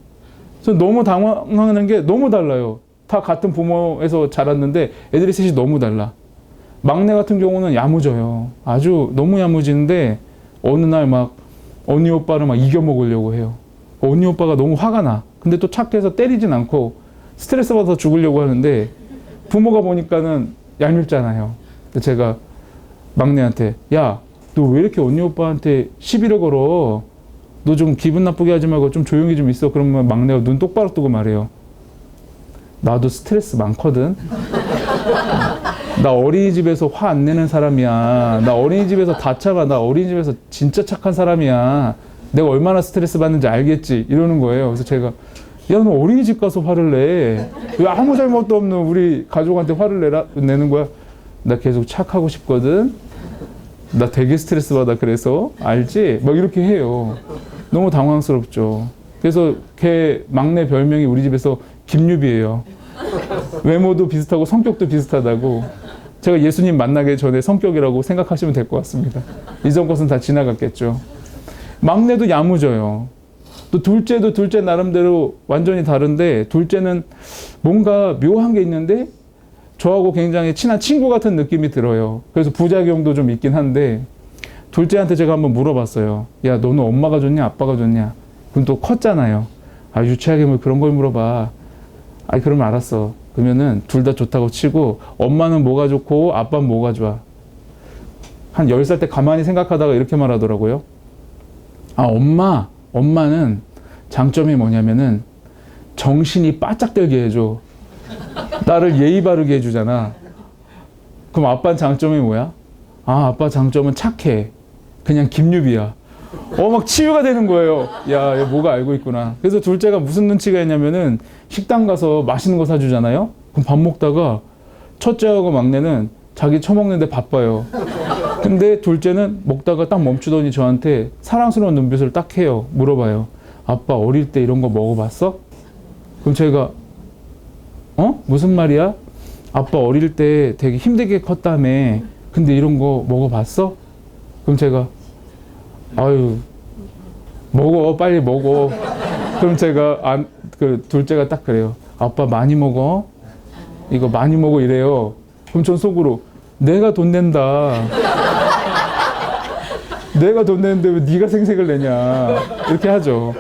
그래서 너무 당황하는 게 너무 달라요. 다 같은 부모에서 자랐는데 애들이 셋이 너무 달라. 막내 같은 경우는 야무져요. 아주 너무 야무지는데 어느 날 막 언니 오빠를 막 이겨먹으려고 해요. 언니 오빠가 너무 화가 나. 근데 또 착해서 때리진 않고 스트레스 받아서 죽으려고 하는데 부모가 보니까는 얄밉잖아요. 제가 막내한테 야, 너 왜 이렇게 언니 오빠한테 시비를 걸어? 너 좀 기분 나쁘게 하지 말고 좀 조용히 좀 있어. 그러면 막내가 눈 똑바로 뜨고 말해요. 나도 스트레스 많거든. 나 어린이집에서 화 안 내는 사람이야. 나 어린이집에서 다 참아. 나 어린이집에서 진짜 착한 사람이야. 내가 얼마나 스트레스 받는지 알겠지. 이러는 거예요. 그래서 제가 야, 너 어린이집 가서 화를 내. 왜 아무 잘못도 없는 우리 가족한테 화를 내는 거야? 나 계속 착하고 싶거든. 나 되게 스트레스 받아. 그래서 알지? 막 이렇게 해요. 너무 당황스럽죠. 그래서 걔 막내 별명이 우리 집에서 김유비예요. 외모도 비슷하고 성격도 비슷하다고. 제가 예수님 만나기 전에 성격이라고 생각하시면 될 것 같습니다. 이전 것은 다 지나갔겠죠. 막내도 야무져요. 또 둘째도 둘째 나름대로 완전히 다른데 둘째는 뭔가 묘한 게 있는데 저하고 굉장히 친한 친구 같은 느낌이 들어요. 그래서 부작용도 좀 있긴 한데 둘째한테 제가 한번 물어봤어요. 야, 너는 엄마가 좋냐 아빠가 좋냐? 그럼 또 컸잖아요. 아, 유치하게 뭐 그런 걸 물어봐. 아니, 그러면 알았어. 그러면은 둘 다 좋다고 치고 엄마는 뭐가 좋고 아빠는 뭐가 좋아? 한 10살 때 가만히 생각하다가 이렇게 말하더라고요. 아, 엄마는 장점이 뭐냐면은 정신이 바짝 들게 해줘. 나를 예의 바르게 해주잖아. 그럼 아빠는 장점이 뭐야? 아, 아빠 장점은 착해. 그냥 김유비야. 막 치유가 되는 거예요. 야, 얘 뭐가 알고 있구나. 그래서 둘째가 무슨 눈치가 있냐면은 식당 가서 맛있는 거 사주잖아요. 그럼 밥 먹다가 첫째하고 막내는 자기 처먹는데 바빠요. 근데 둘째는 먹다가 딱 멈추더니 저한테 사랑스러운 눈빛을 딱 해요. 물어봐요. 아빠 어릴 때 이런 거 먹어봤어? 그럼 제가 무슨 말이야? 아빠 어릴 때 되게 힘들게 컸다며. 근데 이런 거 먹어봤어? 그럼 제가 아유, 먹어, 빨리 먹어. 그럼 제가 그 둘째가 딱 그래요. 아빠 많이 먹어? 이거 많이 먹어 이래요. 그럼 전 속으로 내가 돈 낸다. 내가 돈 내는데 왜 네가 생색을 내냐. 이렇게 하죠.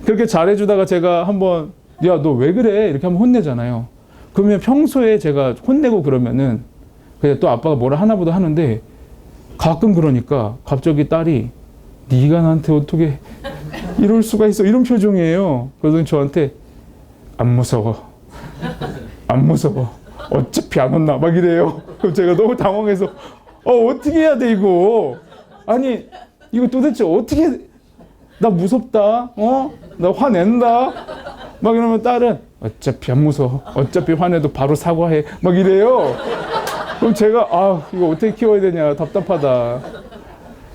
그렇게 잘해주다가 제가 한번 야, 너 왜 그래? 이렇게 한번 혼내잖아요. 그러면 평소에 제가 혼내고 그러면은 그냥 또 아빠가 뭐라 하나 보다 하는데 가끔 그러니까 갑자기 딸이 네가 나한테 어떻게 이럴 수가 있어? 이런 표정이에요. 그러더니 저한테 안 무서워. 안 무서워. 어차피 안 혼나. 막 이래요. 그럼 제가 너무 당황해서 어떻게 해야 돼 이거? 아니 이거 도대체 어떻게 나 무섭다. 나 화낸다. 막 이러면 딸은 어차피 안 무서워. 어차피 화내도 바로 사과해. 막 이래요. 그럼 제가 이거 어떻게 키워야 되냐 답답하다.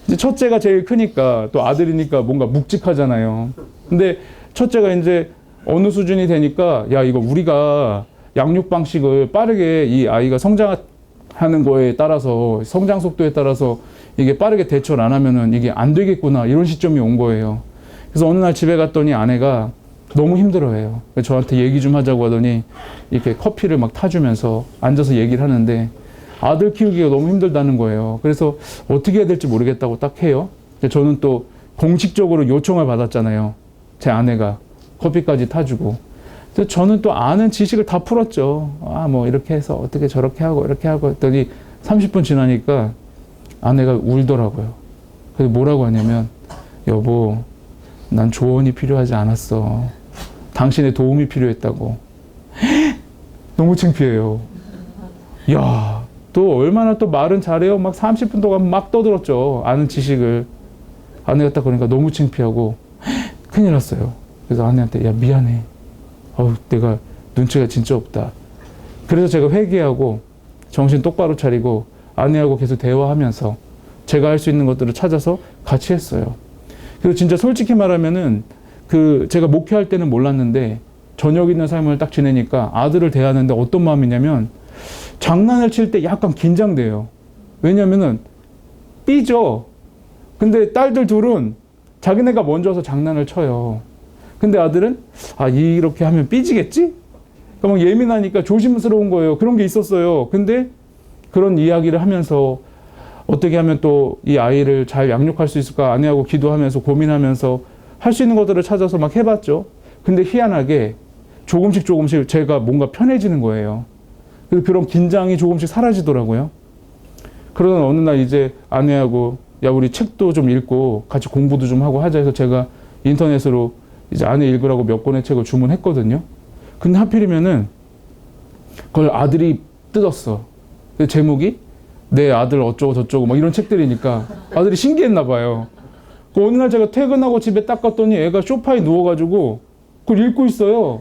이제 첫째가 제일 크니까 또 아들이니까 뭔가 묵직하잖아요. 근데 첫째가 이제 어느 수준이 되니까 야, 이거 우리가 양육 방식을 빠르게 이 아이가 성장하는 거에 따라서 성장 속도에 따라서 이게 빠르게 대처를 안 하면은 이게 안 되겠구나 이런 시점이 온 거예요. 그래서 어느 날 집에 갔더니 아내가 너무 힘들어해요. 저한테 얘기 좀 하자고 하더니 이렇게 커피를 막 타주면서 앉아서 얘기를 하는데 아들 키우기가 너무 힘들다는 거예요. 그래서 어떻게 해야 될지 모르겠다고 딱 해요. 저는 또 공식적으로 요청을 받았잖아요. 제 아내가 커피까지 타주고. 근데 저는 또 아는 지식을 다 풀었죠. 뭐 이렇게 해서 어떻게 저렇게 하고 이렇게 하고 했더니 30분 지나니까 아내가 울더라고요. 그래서 뭐라고 하냐면 여보, 난 조언이 필요하지 않았어. 당신의 도움이 필요했다고. 너무 창피해요. 야, 또 얼마나 또 말은 잘해요. 막 30분 동안 막 떠들었죠. 아는 지식을. 아내가 딱 그러니까 너무 창피하고 큰일 났어요. 그래서 아내한테 야, 미안해. 내가 눈치가 진짜 없다. 그래서 제가 회개하고 정신 똑바로 차리고 아내하고 계속 대화하면서 제가 할 수 있는 것들을 찾아서 같이 했어요. 그래서 진짜 솔직히 말하면은 제가 목회할 때는 몰랐는데 저녁 있는 삶을 딱 지내니까 아들을 대하는데 어떤 마음이냐면 장난을 칠 때 약간 긴장돼요. 왜냐면은 삐져. 근데 딸들 둘은 자기네가 먼저 와서 장난을 쳐요. 근데 아들은 이렇게 하면 삐지겠지? 그러니까 막 예민하니까 조심스러운 거예요. 그런 게 있었어요. 근데 그런 이야기를 하면서 어떻게 하면 또 이 아이를 잘 양육할 수 있을까 아내하고 기도하면서 고민하면서 할 수 있는 것들을 찾아서 막 해봤죠. 근데 희한하게 조금씩 제가 뭔가 편해지는 거예요. 그래서 그런 긴장이 조금씩 사라지더라고요. 그러던 어느 날 이제 아내하고 야 우리 책도 좀 읽고 같이 공부도 좀 하고 하자 해서 제가 인터넷으로 이제 아내 읽으라고 몇 권의 책을 주문했거든요. 근데 하필이면은 그걸 아들이 뜯었어. 그 제목이 내 아들 어쩌고 저쩌고 막 이런 책들이니까 아들이 신기했나 봐요. 그 어느 날 제가 퇴근하고 집에 딱 갔더니 애가 소파에 누워가지고 그걸 읽고 있어요.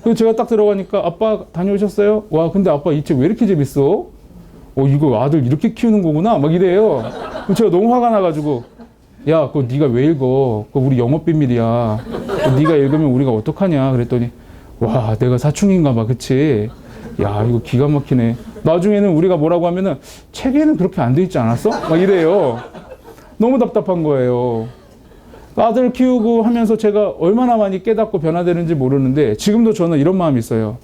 그래서 제가 딱 들어가니까 아빠 다녀오셨어요? 와 근데 아빠 이 책 왜 이렇게 재밌어? 이거 아들 이렇게 키우는 거구나 막 이래요. 그럼 제가 너무 화가 나가지고 야 그거 네가 왜 읽어? 그거 우리 영업 비밀이야. 네가 읽으면 우리가 어떡하냐 그랬더니 와 내가 사춘기인가 봐 그치? 야 이거 기가 막히네. 나중에는 우리가 뭐라고 하면은 책에는 그렇게 안 돼 있지 않았어? 막 이래요. 너무 답답한 거예요. 아들 키우고 하면서 제가 얼마나 많이 깨닫고 변화되는지 모르는데 지금도 저는 이런 마음이 있어요.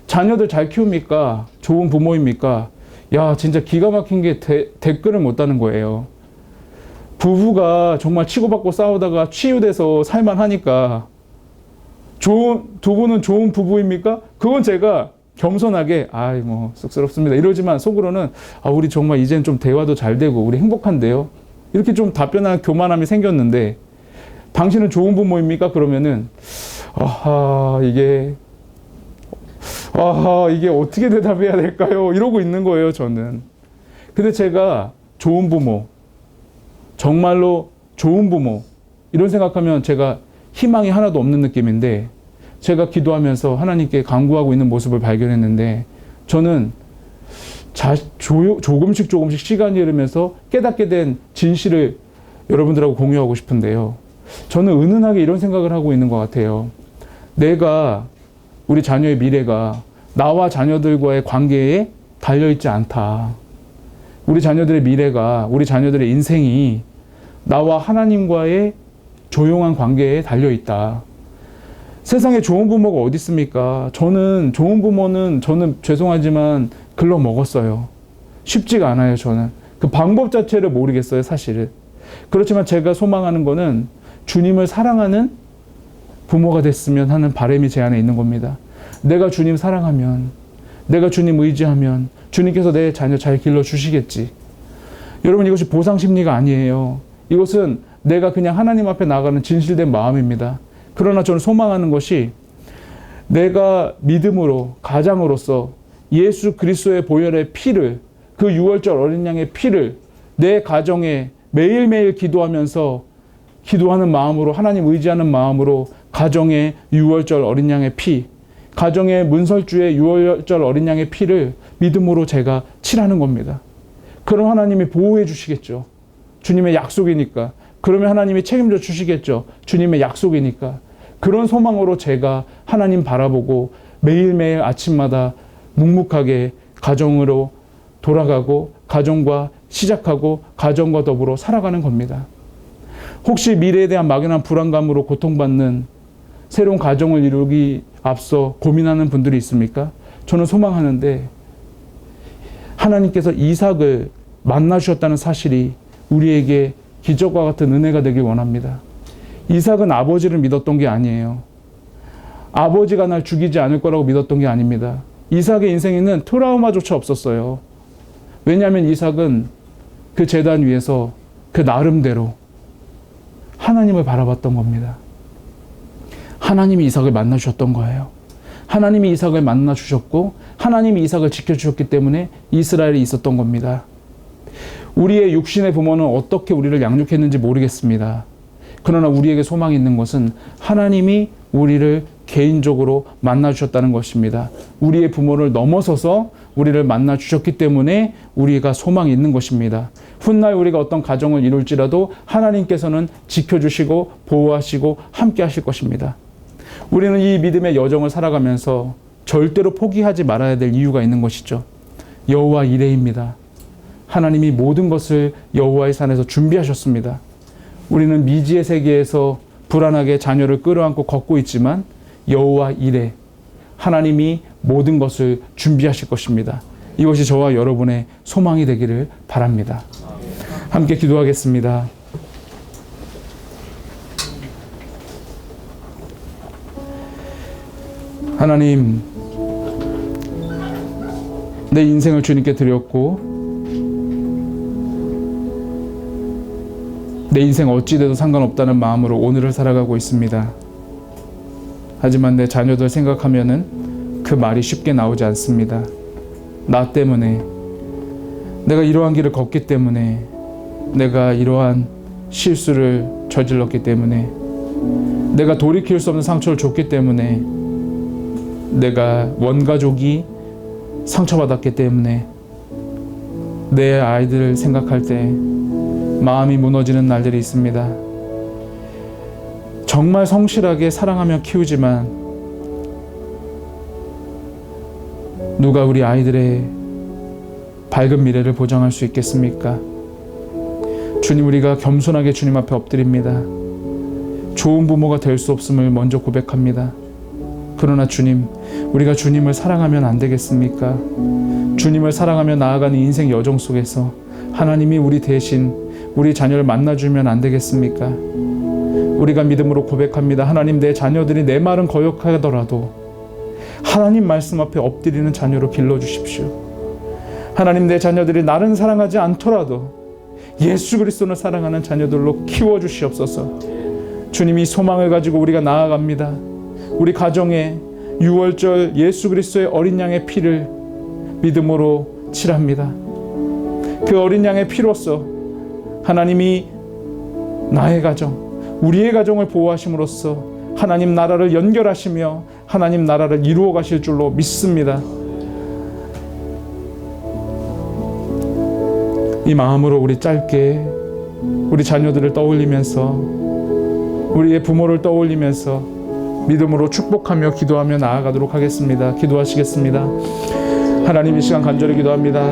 자녀들 잘 키웁니까? 좋은 부모입니까? 야 진짜 기가 막힌 게 댓글을 못 다는 거예요. 부부가 정말 치고받고 싸우다가 치유돼서 살만하니까 두 분은 좋은 부부입니까? 그건 제가 겸손하게 뭐 쑥스럽습니다 이러지만 속으로는 우리 정말 이젠 좀 대화도 잘 되고 우리 행복한데요 이렇게 좀 답변한 교만함이 생겼는데 당신은 좋은 부모입니까? 그러면은 이게 어떻게 대답해야 될까요? 이러고 있는 거예요 저는. 근데 제가 좋은 부모 정말로 좋은 부모 이런 생각하면 제가 희망이 하나도 없는 느낌인데 제가 기도하면서 하나님께 간구하고 있는 모습을 발견했는데 저는 조금씩 시간이 흐르면서 깨닫게 된 진실을 여러분들하고 공유하고 싶은데요. 저는 은은하게 이런 생각을 하고 있는 것 같아요. 우리 자녀의 미래가 나와 자녀들과의 관계에 달려있지 않다. 우리 자녀들의 미래가, 우리 자녀들의 인생이 나와 하나님과의 조용한 관계에 달려있다. 세상에 좋은 부모가 어디 있습니까? 저는 좋은 부모는 저는 죄송하지만 글러 먹었어요. 쉽지가 않아요, 저는. 그 방법 자체를 모르겠어요, 사실은. 그렇지만 제가 소망하는 거는 주님을 사랑하는 부모가 됐으면 하는 바람이 제 안에 있는 겁니다. 내가 주님 사랑하면, 내가 주님 의지하면 주님께서 내 자녀 잘 길러주시겠지. 여러분 이것이 보상 심리가 아니에요. 이것은 내가 그냥 하나님 앞에 나가는 진실된 마음입니다. 그러나 저는 소망하는 것이 내가 믿음으로 가장으로서 예수 그리스도의 보혈의 피를 그 유월절 어린 양의 피를 내 가정에 매일매일 기도하는 마음으로 하나님 의지하는 마음으로 가정의 유월절 어린 양의 피 가정의 문설주의 유월절 어린 양의 피를 믿음으로 제가 칠하는 겁니다. 그럼 하나님이 보호해 주시겠죠. 주님의 약속이니까. 그러면 하나님이 책임져 주시겠죠. 주님의 약속이니까. 그런 소망으로 제가 하나님 바라보고 매일매일 아침마다 묵묵하게 가정으로 돌아가고 가정과 시작하고 가정과 더불어 살아가는 겁니다. 혹시 미래에 대한 막연한 불안감으로 고통받는 새로운 가정을 이루기 앞서 고민하는 분들이 있습니까? 저는 소망하는데 하나님께서 이삭을 만나주셨다는 사실이 우리에게 기적과 같은 은혜가 되길 원합니다. 이삭은 아버지를 믿었던 게 아니에요. 아버지가 날 죽이지 않을 거라고 믿었던 게 아닙니다. 이삭의 인생에는 트라우마조차 없었어요. 왜냐하면 이삭은 그 제단 위에서 그 나름대로 하나님을 바라봤던 겁니다. 하나님이 이삭을 만나주셨던 거예요. 하나님이 이삭을 만나주셨고 하나님이 이삭을 지켜주셨기 때문에 이스라엘이 있었던 겁니다. 우리의 육신의 부모는 어떻게 우리를 양육했는지 모르겠습니다. 그러나 우리에게 소망이 있는 것은 하나님이 우리를 개인적으로 만나주셨다는 것입니다. 우리의 부모를 넘어서서 우리를 만나 주셨기 때문에 우리가 소망이 있는 것입니다. 훗날 우리가 어떤 가정을 이룰지라도 하나님께서는 지켜주시고 보호하시고 함께 하실 것입니다. 우리는 이 믿음의 여정을 살아가면서 절대로 포기하지 말아야 될 이유가 있는 것이죠. 여호와 이레입니다. 하나님이 모든 것을 여호와의 산에서 준비하셨습니다. 우리는 미지의 세계에서 불안하게 자녀를 끌어안고 걷고 있지만 여호와 이레, 하나님이 모든 것을 준비하실 것입니다. 이것이 저와 여러분의 소망이 되기를 바랍니다. 함께 기도하겠습니다. 하나님, 내 인생을 주님께 드렸고 내 인생 어찌 돼도 상관없다는 마음으로 오늘을 살아가고 있습니다. 하지만 내 자녀들 생각하면은 그 말이 쉽게 나오지 않습니다. 나 때문에, 내가 이러한 길을 걷기 때문에, 내가 이러한 실수를 저질렀기 때문에, 내가 돌이킬 수 없는 상처를 줬기 때문에, 내가 원가족이 상처받았기 때문에 내 아이들을 생각할 때 마음이 무너지는 날들이 있습니다. 정말 성실하게 사랑하며 키우지만 누가 우리 아이들의 밝은 미래를 보장할 수 있겠습니까? 주님, 우리가 겸손하게 주님 앞에 엎드립니다. 좋은 부모가 될 수 없음을 먼저 고백합니다. 그러나 주님, 우리가 주님을 사랑하면 안 되겠습니까? 주님을 사랑하며 나아가는 인생 여정 속에서 하나님이 우리 대신 우리 자녀를 만나주면 안 되겠습니까? 우리가 믿음으로 고백합니다. 하나님, 내 자녀들이 내 말은 거역하더라도 하나님 말씀 앞에 엎드리는 자녀로 길러주십시오. 하나님, 내 자녀들이 나를 사랑하지 않더라도 예수 그리스도를 사랑하는 자녀들로 키워주시옵소서. 주님이 소망을 가지고 우리가 나아갑니다. 우리 가정에 6월절 예수 그리스도의 어린 양의 피를 믿음으로 칠합니다. 그 어린 양의 피로써 하나님이 나의 가정, 우리의 가정을 보호하심으로써 하나님 나라를 연결하시며 하나님 나라를 이루어 가실 줄로 믿습니다. 이 마음으로 우리 짧게 우리 자녀들을 떠올리면서 우리의 부모를 떠올리면서 믿음으로 축복하며 기도하며 나아가도록 하겠습니다. 기도하시겠습니다. 하나님, 이 시간 간절히 기도합니다.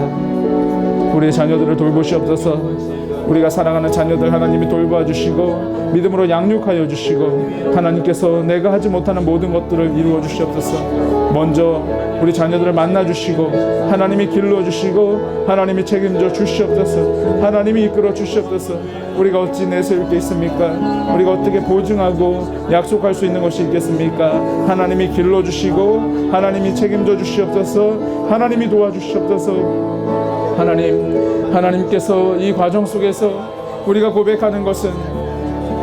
우리의 자녀들을 돌보시옵소서. 우리가 사랑하는 자녀들 하나님이 돌봐 주시고 믿음으로 양육하여 주시고 하나님께서 내가 하지 못하는 모든 것들을 이루어 주시옵소서. 먼저 우리 자녀들을 만나 주시고 하나님이 길러 주시고 하나님이 책임져 주시옵소서. 하나님이 이끌어 주시옵소서. 우리가 어찌 내세울 게 있습니까? 우리가 어떻게 보증하고 약속할 수 있는 것이 있겠습니까? 하나님이 길러 주시고 하나님이 책임져 주시옵소서. 하나님이 도와주시옵소서. 하나님께서 이 과정 속에서 우리가 고백하는 것은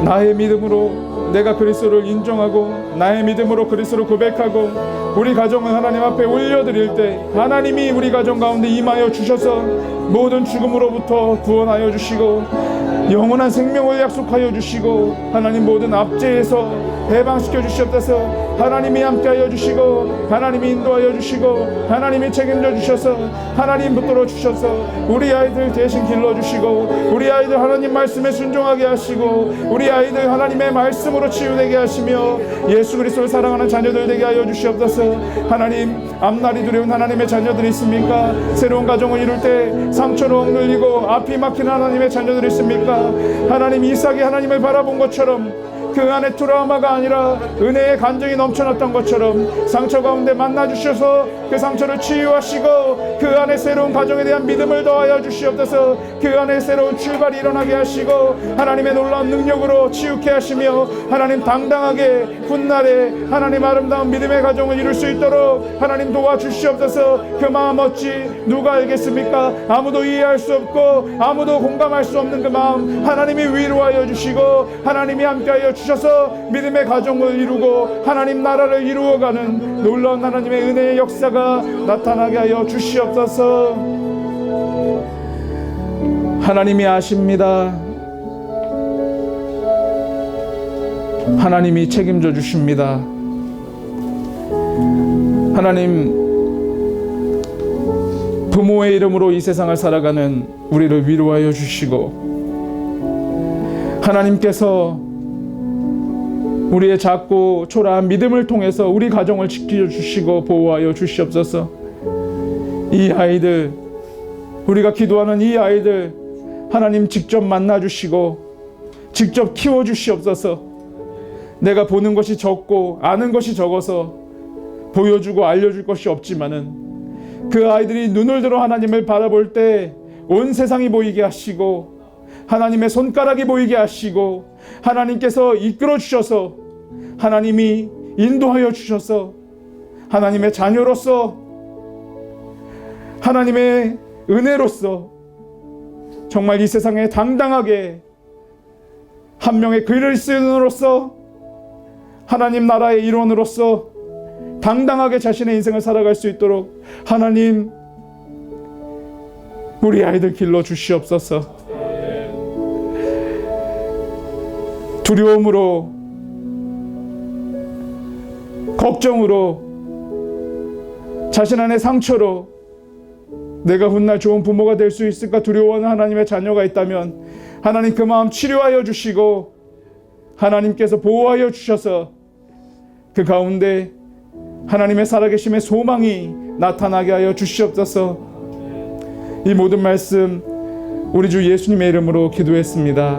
나의 믿음으로 내가 그리스도를 인정하고 나의 믿음으로 그리스도를 고백하고 우리 가정을 하나님 앞에 올려드릴 때 하나님이 우리 가정 가운데 임하여 주셔서 모든 죽음으로부터 구원하여 주시고 영원한 생명을 약속하여 주시고 하나님 모든 압제에서 해방시켜 주시옵소서. 하나님이 함께하여 주시고 하나님이 인도하여 주시고 하나님이 책임져 주셔서 하나님 붙들어 주셔서 우리 아이들 대신 길러주시고 우리 아이들 하나님 말씀에 순종하게 하시고 우리 아이들 하나님의 말씀으로 치유되게 하시며 예수 그리스도를 사랑하는 자녀들 되게 하여 주시옵소서. 하나님, 앞날이 두려운 하나님의 자녀들이 있습니까? 새로운 가정을 이룰 때 상처로 억눌리고 앞이 막힌 하나님의 자녀들이 있습니까? 하나님, 이삭이 하나님을 바라본 것처럼 그 안에 트라우마가 아니라 은혜의 간증이 넘쳐났던 것처럼 상처 가운데 만나주셔서 그 상처를 치유하시고 그 안에 새로운 가정에 대한 믿음을 더하여 주시옵소서. 그 안에 새로운 출발이 일어나게 하시고 하나님의 놀라운 능력으로 치유케 하시며 하나님 당당하게 훗날에 하나님 아름다운 믿음의 가정을 이룰 수 있도록 하나님 도와주시옵소서. 그 마음 어찌 누가 알겠습니까? 아무도 이해할 수 없고 아무도 공감할 수 없는 그 마음 하나님이 위로하여 주시고 하나님이 함께하여 주셔서 믿음의 가정을 이루고 하나님 나라를 이루어가는 놀라운 하나님의 은혜의 역사가 나타나게 하여 주시옵소서. 하나님이 아십니다. 하나님이 책임져 주십니다. 하나님, 부모의 이름으로 이 세상을 살아가는 우리를 위로하여 주시고, 하나님께서 우리의 작고 초라한 믿음을 통해서 우리 가정을 지켜주시고 보호하여 주시옵소서. 이 아이들, 우리가 기도하는 이 아이들 하나님 직접 만나주시고 직접 키워주시옵소서. 내가 보는 것이 적고 아는 것이 적어서 보여주고 알려줄 것이 없지만은 그 아이들이 눈을 들어 하나님을 바라볼 때 온 세상이 보이게 하시고 하나님의 손가락이 보이게 하시고 하나님께서 이끌어 주셔서 하나님이 인도하여 주셔서 하나님의 자녀로서 하나님의 은혜로서 정말 이 세상에 당당하게 한 명의 그리스도인으로서 하나님 나라의 일원으로서 당당하게 자신의 인생을 살아갈 수 있도록 하나님 우리 아이들 길러 주시옵소서. 두려움으로, 걱정으로, 자신 안의 상처로 내가 훗날 좋은 부모가 될 수 있을까 두려워하는 하나님의 자녀가 있다면 하나님 그 마음 치료하여 주시고 하나님께서 보호하여 주셔서 그 가운데 하나님의 살아계심의 소망이 나타나게 하여 주시옵소서. 이 모든 말씀 우리 주 예수님의 이름으로 기도했습니다.